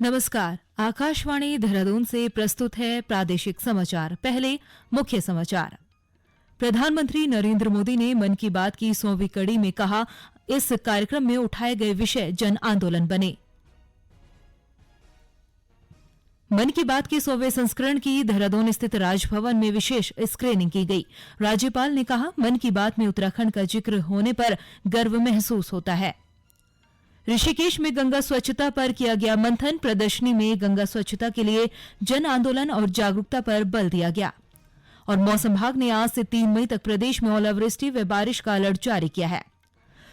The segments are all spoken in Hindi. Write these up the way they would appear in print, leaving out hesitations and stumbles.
नमस्कार, आकाशवाणी देहरादून से प्रस्तुत है प्रादेशिक समाचार। पहले मुख्य समाचार। प्रधानमंत्री नरेंद्र मोदी ने मन की बात की 100वीं कड़ी में कहा, इस कार्यक्रम में उठाए गए विषय जन आंदोलन बने। मन की बात के 100वें संस्करण की देहरादून स्थित राजभवन में विशेष स्क्रीनिंग की गई। राज्यपाल ने कहा, मन की बात में उत्तराखंड का जिक्र होने पर गर्व महसूस होता है। ऋषिकेश में गंगा स्वच्छता पर किया गया मंथन। प्रदर्शनी में गंगा स्वच्छता के लिए जन आंदोलन और जागरूकता पर बल दिया गया। और मौसम विभाग ने आज से 3 मई तक प्रदेश में ओलावृष्टि व बारिश का अलर्ट जारी किया है।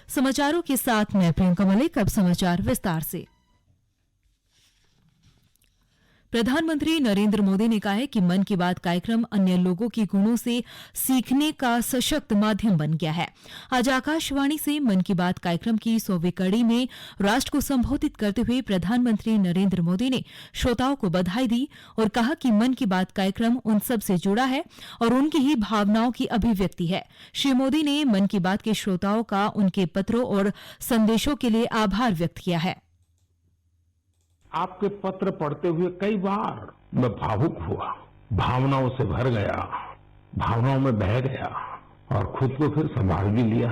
समाचारों के साथ मैं प्रियंका मलिक। अब समाचार विस्तार से। प्रधानमंत्री नरेंद्र मोदी ने कहा है कि मन की बात कार्यक्रम अन्य लोगों के गुणों से सीखने का सशक्त माध्यम बन गया है। आज आकाशवाणी से मन की बात कार्यक्रम की 100वीं कड़ी में राष्ट्र को संबोधित करते हुए प्रधानमंत्री नरेंद्र मोदी ने श्रोताओं को बधाई दी और कहा कि मन की बात कार्यक्रम उन सब से जुड़ा है और उनकी ही भावनाओं की अभिव्यक्ति है। श्री मोदी ने मन की बात के श्रोताओं का उनके पत्रों और संदेशों के लिए आभार व्यक्त किया है। आपके पत्र पढ़ते हुए कई बार मैं भावुक हुआ, भावनाओं से भर गया, भावनाओं में बह गया और खुद को फिर संभाल भी लिया।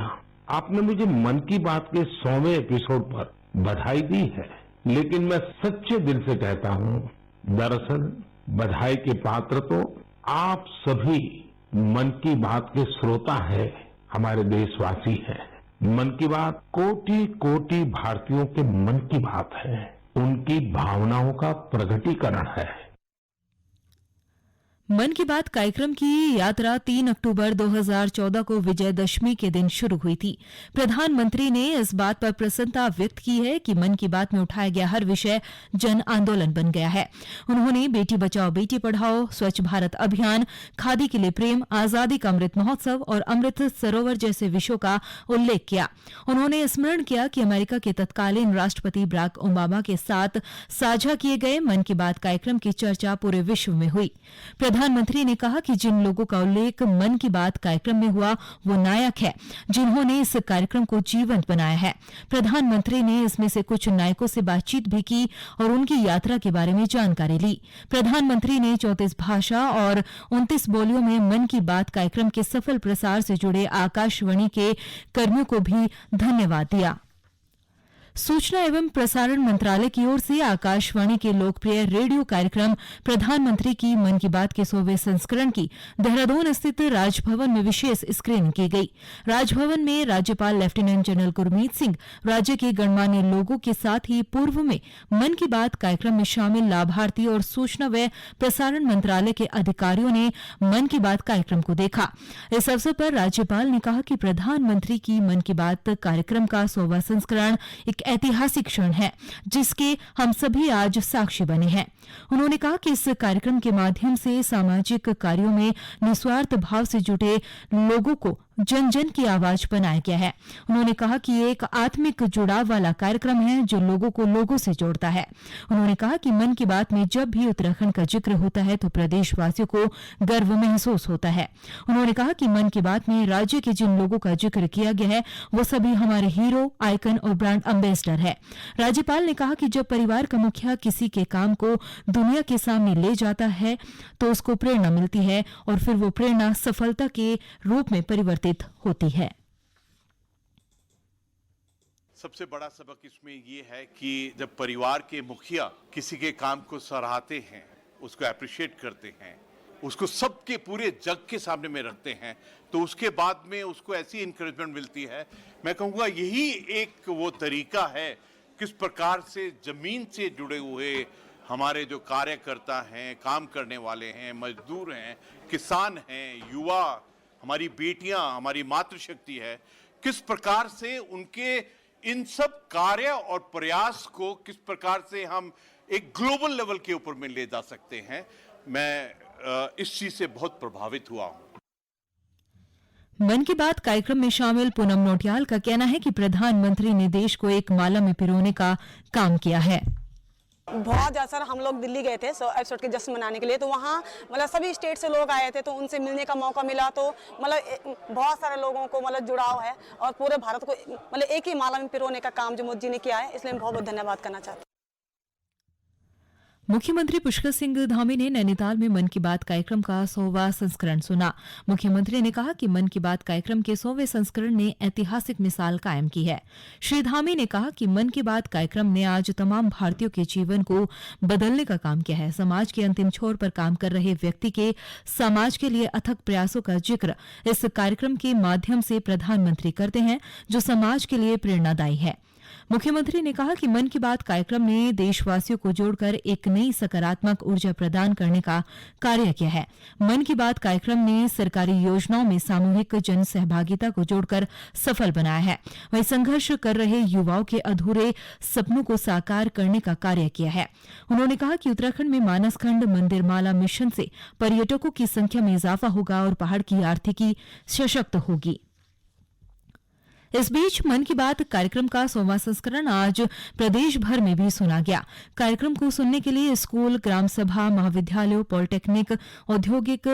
आपने मुझे मन की बात के 100वें एपिसोड पर बधाई दी है, लेकिन मैं सच्चे दिल से कहता हूं, दरअसल बधाई के पात्र तो आप सभी मन की बात के श्रोता है, हमारे देशवासी हैं। मन की बात कोटि कोटि भारतीयों के मन की बात है, उनकी भावनाओं का प्रकटीकरण है। मन की बात कार्यक्रम की यात्रा 3 अक्टूबर 2014 को विजयदशमी के दिन शुरू हुई थी। प्रधानमंत्री ने इस बात पर प्रसन्नता व्यक्त की है कि मन की बात में उठाया गया हर विषय जन आंदोलन बन गया है। उन्होंने बेटी बचाओ बेटी पढ़ाओ, स्वच्छ भारत अभियान, खादी के लिए प्रेम, आजादी का अमृत महोत्सव और अमृत सरोवर जैसे विषयों का उल्लेख किया। उन्होंने स्मरण किया कि अमेरिका के तत्कालीन राष्ट्रपति बराक ओबामा के साथ साझा किए गए मन की बात कार्यक्रम की चर्चा पूरे विश्व में हुई। प्रधानमंत्री ने कहा कि जिन लोगों का उल्लेख मन की बात कार्यक्रम में हुआ वो नायक है, जिन्होंने इस कार्यक्रम को जीवंत बनाया है। प्रधानमंत्री ने इसमें से कुछ नायकों से बातचीत भी की और उनकी यात्रा के बारे में जानकारी ली। प्रधानमंत्री ने 34 भाषा और 29 बोलियों में मन की बात कार्यक्रम के सफल प्रसार से जुड़े आकाशवाणी के कर्मियों को भी धन्यवाद दिया। सूचना एवं प्रसारण मंत्रालय की ओर से आकाशवाणी के लोकप्रिय रेडियो कार्यक्रम प्रधानमंत्री की मन की बात के 100वें संस्करण की देहरादून स्थित राजभवन में विशेष स्क्रीनिंग की गई। राजभवन में राज्यपाल लेफ्टिनेंट जनरल गुरमीत सिंह, राज्य के गणमान्य लोगों के साथ ही पूर्व में मन की बात कार्यक्रम में शामिल लाभार्थी और सूचना व प्रसारण मंत्रालय के अधिकारियों ने मन की बात कार्यक्रम को देखा। इस अवसर पर राज्यपाल ने कहा कि प्रधानमंत्री की मन की बात कार्यक्रम का 100वां संस्करण एक ऐतिहासिक क्षण है, जिसके हम सभी आज साक्षी बने हैं। उन्होंने कहा कि इस कार्यक्रम के माध्यम से सामाजिक कार्यों में निस्वार्थ भाव से जुटे लोगों को जन जन की आवाज बनाया गया है। उन्होंने कहा कि ये एक आत्मिक जुड़ाव वाला कार्यक्रम है जो लोगों को लोगों से जोड़ता है। उन्होंने कहा कि मन की बात में जब भी उत्तराखंड का जिक्र होता है तो प्रदेशवासियों को गर्व महसूस होता है। उन्होंने कहा कि मन की बात में राज्य के जिन लोगों का जिक्र किया गया है वो सभी हमारे हीरो, आइकन और ब्रांड एम्बेसडर है। राज्यपाल ने कहा कि जब परिवार का मुखिया किसी के काम को दुनिया के सामने ले जाता है तो उसको प्रेरणा मिलती है और फिर वो प्रेरणा सफलता के रूप में परिवर्तित होती है। सबसे बड़ा सबक इसमें ये है कि जब परिवार के मुखिया किसी के काम को सराहते हैं, उसको अप्रिशिएट करते हैं, उसको सबके पूरे जग के सामने में रखते हैं, तो उसके बाद में उसको ऐसी इंकरेजमेंट मिलती है। मैं कहूँगा यही एक वो तरीका है किस प्रकार से जमीन से जुड़े हुए हमारे जो कार्यकर्ता हैं, काम करने वाले हैं, मजदूर हैं, किसान हैं, युवा, हमारी बेटियां, हमारी मातृशक्ति है, किस प्रकार से उनके इन सब कार्य और प्रयास को किस प्रकार से हम एक ग्लोबल लेवल के ऊपर में ले जा सकते हैं। मैं इस चीज से बहुत प्रभावित हुआ हूं। मन की बात कार्यक्रम में शामिल पूनम नौटियाल का कहना है कि प्रधानमंत्री ने देश को एक माला में पिरोने का काम किया है। बहुत ज़्यादा सर, हम लोग दिल्ली गए थे एपिसोड के जश्न मनाने के लिए, तो वहाँ मतलब सभी स्टेट से लोग आए थे, तो उनसे मिलने का मौका मिला। तो मतलब बहुत सारे लोगों को मतलब जुड़ाव है और पूरे भारत को मतलब एक ही माला में पिरोने का काम जो मोदी जी ने किया है, इसलिए मैं बहुत बहुत धन्यवाद करना चाहती हूँ। मुख्यमंत्री पुष्कर सिंह धामी ने नैनीताल में मन की बात कार्यक्रम का 100वां संस्करण सुना। मुख्यमंत्री ने कहा कि मन की बात कार्यक्रम के 100वें संस्करण ने ऐतिहासिक मिसाल कायम की है। श्री धामी ने कहा कि मन की बात कार्यक्रम ने आज तमाम भारतीयों के जीवन को बदलने का काम किया है। समाज के अंतिम छोर पर काम कर रहे व्यक्ति के समाज के लिए अथक प्रयासों का जिक्र इस कार्यक्रम के माध्यम से प्रधानमंत्री करते हैं, जो समाज के लिए प्रेरणादायी है। मुख्यमंत्री ने कहा कि मन की बात कार्यक्रम ने देशवासियों को जोड़कर एक नई सकारात्मक ऊर्जा प्रदान करने का कार्य किया है। मन की बात कार्यक्रम ने सरकारी योजनाओं में सामूहिक जन सहभागिता को जोड़कर सफल बनाया है। वहीं संघर्ष कर रहे युवाओं के अधूरे सपनों को साकार करने का कार्य किया है। उन्होंने कहा कि उत्तराखंड में मानसखंड मंदिरमाला मिशन से पर्यटकों की संख्या में इजाफा होगा और पहाड़ की आर्थिकी सशक्त होगी। इस बीच मन की बात कार्यक्रम का 100वां संस्करण आज प्रदेश भर में भी सुना गया। कार्यक्रम को सुनने के लिए स्कूल, ग्राम सभा, महाविद्यालयों, पॉलिटेक्निक, औद्योगिक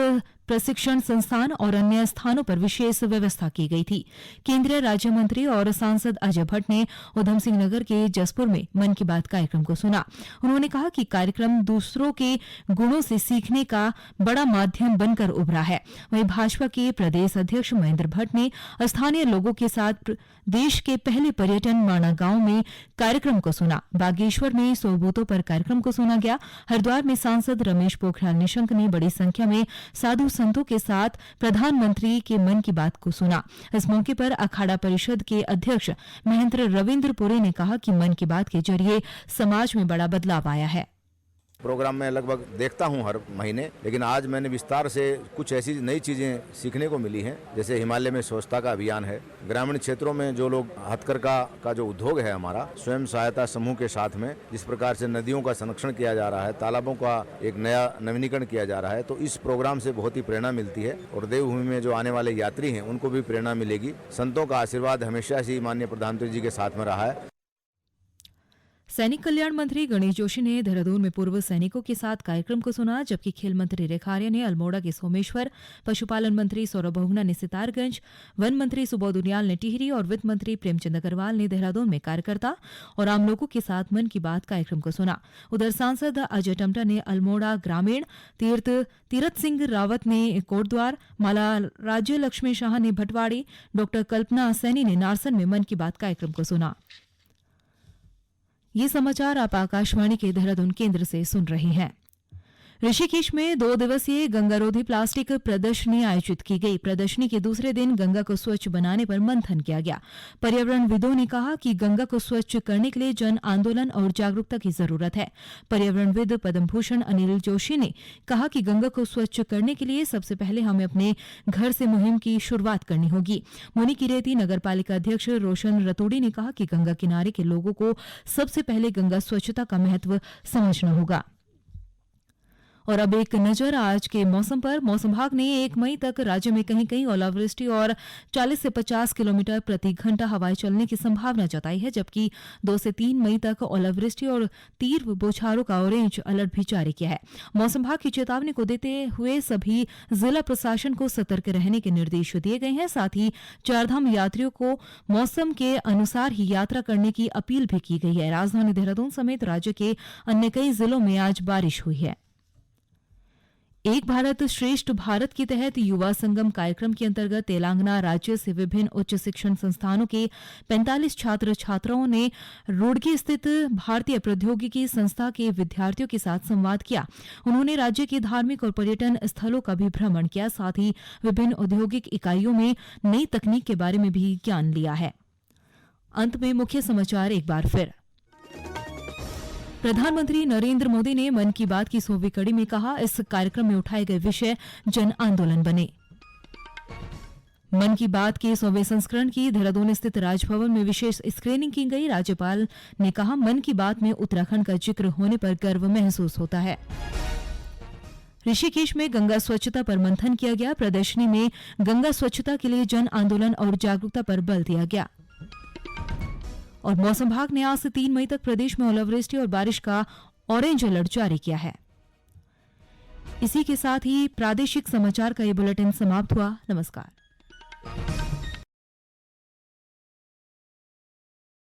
प्रशिक्षण संस्थान और अन्य स्थानों पर विशेष व्यवस्था की गई थी। केंद्रीय राज्य मंत्री और सांसद अजय भट्ट ने उधम सिंह नगर के जसपुर में मन की बात कार्यक्रम को सुना। उन्होंने कहा कि कार्यक्रम दूसरों के गुणों से सीखने का बड़ा माध्यम बनकर उभरा है। वहीं भाजपा के प्रदेश अध्यक्ष महेंद्र भट्ट ने स्थानीय लोगों के साथ देश के पहले पर्यटन माणा गांव में कार्यक्रम को सुना। बागेश्वर में 100 बूथों पर कार्यक्रम को सुना गया। हरिद्वार में सांसद रमेश पोखरियाल निशंक ने बड़ी संख्या में साधु संतों के साथ प्रधानमंत्री के मन की बात को सुना। इस मौके पर अखाड़ा परिषद के अध्यक्ष महेंद्र रविंद्रपुरी ने कहा कि मन की बात के जरिए समाज में बड़ा बदलाव आया है। प्रोग्राम में लगभग देखता हूं हर महीने, लेकिन आज मैंने विस्तार से कुछ ऐसी नई चीजें सीखने को मिली हैं। जैसे हिमालय में स्वच्छता का अभियान है, ग्रामीण क्षेत्रों में जो लोग हथकरघा का जो उद्योग है हमारा, स्वयं सहायता समूह के साथ में जिस प्रकार से नदियों का संरक्षण किया जा रहा है, तालाबों का एक नया नवीनीकरण किया जा रहा है, तो इस प्रोग्राम से बहुत ही प्रेरणा मिलती है और देवभूमि में जो आने वाले यात्री हैं उनको भी प्रेरणा मिलेगी। संतों का आशीर्वाद हमेशा से माननीय प्रधानमंत्री जी के साथ में रहा है। सैनिक कल्याण मंत्री गणेश जोशी ने देहरादून में पूर्व सैनिकों के साथ कार्यक्रम को सुना, जबकि खेल मंत्री रेखा आर्या ने अल्मोड़ा के सोमेश्वर, पशुपालन मंत्री सौरभ बहुगुणा ने सितारगंज, वन मंत्री सुबोध उनियाल ने टिहरी और वित्त मंत्री प्रेमचंद अग्रवाल ने देहरादून में कार्यकर्ता और आम लोगों के साथ मन की बात कार्यक्रम को सुना। उधर सांसद अजय टमटा ने अल्मोड़ा ग्रामीण, तीरथ सिंह रावत ने कोटद्वार, माला राज्य लक्ष्मी शाह ने भटवाड़ी, डॉ कल्पना सैनी ने नारसन में मन की बात कार्यक्रम को सुना। ये समाचार आप आकाशवाणी के देहरादून केंद्र से सुन रहे हैं। ऋषिकेश में 2 दिवसीय गंगारोधी प्लास्टिक प्रदर्शनी आयोजित की गई। प्रदर्शनी के दूसरे दिन गंगा को स्वच्छ बनाने पर मंथन किया गया। पर्यावरणविदों ने कहा कि गंगा को स्वच्छ करने के लिए जन आंदोलन और जागरूकता की जरूरत है। पर्यावरणविद पद्म भूषण अनिल जोशी ने कहा कि गंगा को स्वच्छ करने के लिए सबसे पहले हमें अपने घर से मुहिम की शुरुआत करनी होगी। मुनिकीरेती नगरपालिका अध्यक्ष रोशन रतूड़ी ने कहा कि गंगा किनारे के लोगों को सबसे पहले गंगा स्वच्छता का महत्व समझना होगा। और अब एक नजर आज के मौसम पर। मौसम विभाग ने 1 मई तक राज्य में कहीं कहीं ओलावृष्टि और 40 से 50 किलोमीटर प्रति घंटा हवाएं चलने की संभावना जताई है, जबकि 2 से 3 मई तक ओलावृष्टि और तीव्र बौछारों का ऑरेंज अलर्ट भी जारी किया है। मौसम विभाग की चेतावनी को देते हुए सभी जिला प्रशासन को सतर्क रहने के निर्देश दिए गए हैं। साथ ही चारधाम यात्रियों को मौसम के अनुसार ही यात्रा करने की अपील भी की गई है। राजधानी देहरादून समेत राज्य के अन्य कई जिलों में आज बारिश हुई है। एक भारत श्रेष्ठ भारत के तहत युवा संगम कार्यक्रम के अंतर्गत तेलंगाना राज्य से विभिन्न उच्च शिक्षण संस्थानों के 45 छात्र छात्राओं ने रुड़की स्थित भारतीय प्रौद्योगिकी संस्था के विद्यार्थियों के साथ संवाद किया। उन्होंने राज्य के धार्मिक और पर्यटन स्थलों का भी भ्रमण किया, साथ ही विभिन्न औद्योगिक इकाइयों में नई तकनीक के बारे में भी ज्ञान लिया है। अंत में मुख्य समाचार एक बार फिर। प्रधानमंत्री नरेंद्र मोदी ने मन की बात की 100वीं कड़ी में कहा, इस कार्यक्रम में उठाए गए विषय जन आंदोलन बने। मन की बात के 100वें संस्करण की देहरादून स्थित राजभवन में विशेष स्क्रीनिंग की गई। राज्यपाल ने कहा, मन की बात में उत्तराखंड का जिक्र होने पर गर्व महसूस होता है। ऋषिकेश में गंगा स्वच्छता पर मंथन किया गया। प्रदर्शनी में गंगा स्वच्छता के लिए जन आंदोलन और जागरूकता पर बल दिया गया। और मौसम विभाग ने आज से 3 मई तक प्रदेश में ओलावृष्टि और बारिश का ऑरेंज अलर्ट जारी किया है। इसी के साथ ही प्रादेशिक समाचार का ये बुलेटिन समाप्त हुआ। नमस्कार।